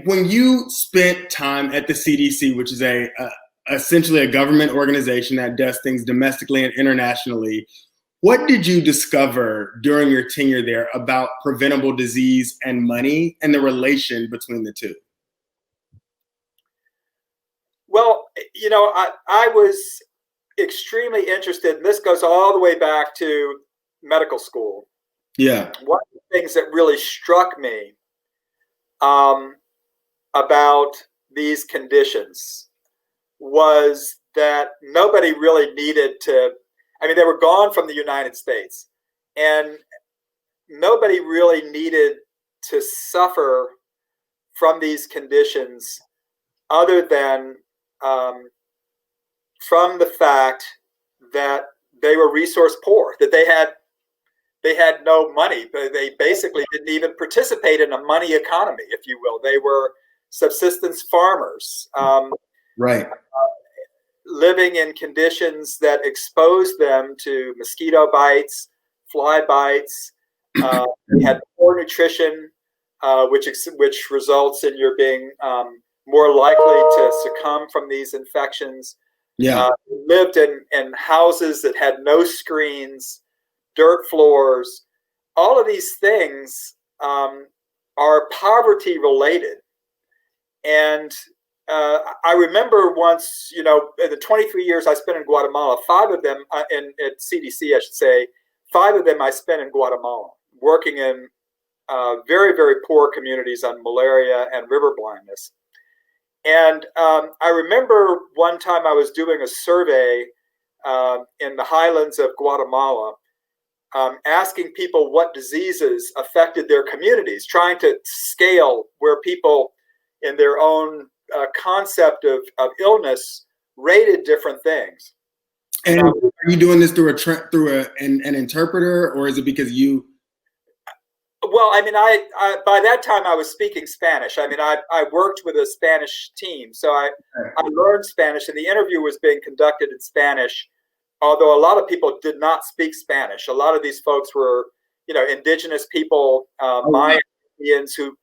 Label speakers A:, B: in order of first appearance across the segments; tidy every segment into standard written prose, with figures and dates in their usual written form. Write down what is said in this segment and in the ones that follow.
A: when you spent time at the CDC, which is essentially a government organization that does things domestically and internationally, what did you discover during your tenure there about preventable disease and money and the relation between the two?
B: Well, I was extremely interested, and this goes all the way back to medical school.
A: Yeah.
B: One of the things that really struck me about these conditions was that nobody really needed to, they were gone from the United States, and nobody really needed to suffer from these conditions other than from the fact that they were resource poor, that they had no money. They basically didn't even participate in a money economy, if you will. They were subsistence farmers,
A: right,
B: living in conditions that exposed them to mosquito bites, fly bites. They had poor nutrition, which results in your being more likely to succumb from these infections.
A: Yeah,
B: lived in houses that had no screens, dirt floors. All of these things are poverty related. And I remember once, in the 23 years I spent in Guatemala, 5 of them at CDC, I should say, 5 of them I spent in Guatemala, working in very, very poor communities on malaria and river blindness. And I remember one time I was doing a survey in the highlands of Guatemala, asking people what diseases affected their communities, trying to scale where people in their own concept of illness rated different things.
A: And are you doing this through an interpreter, or is it because you?
B: Well, I by that time I was speaking Spanish. I worked with a Spanish team, so I learned Spanish, and the interview was being conducted in Spanish. Although a lot of people did not speak Spanish, a lot of these folks were, indigenous people, Mayan Indians, who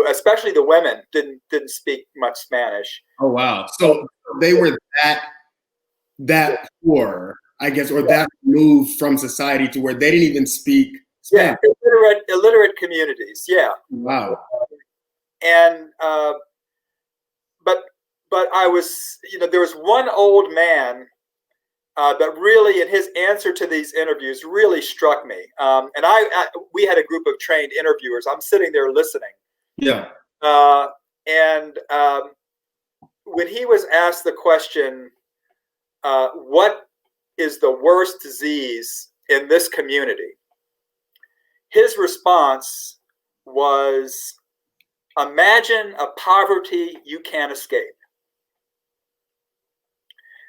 B: especially the women didn't speak much Spanish.
A: Oh wow! So they were that poor, I guess, or that removed from society to where they didn't even speak Spanish.
B: Yeah, illiterate communities. Yeah.
A: Wow.
B: And but I was, there was one old man that really, in his answer to these interviews, really struck me. And we had a group of trained interviewers. I'm sitting there listening.
A: Yeah.
B: And when he was asked the question, what is the worst disease in this community? His response was, imagine a poverty you can't escape.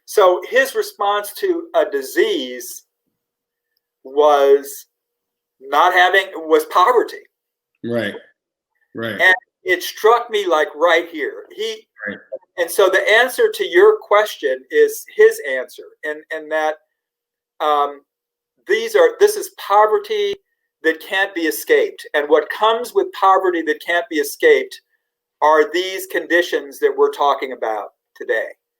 B: So his response to a disease was poverty.
A: Right. Right.
B: And it struck me like right here.
A: Right.
B: And so the answer to your question is his answer, and that this is poverty that can't be escaped. And what comes with poverty that can't be escaped are these conditions that we're talking about today.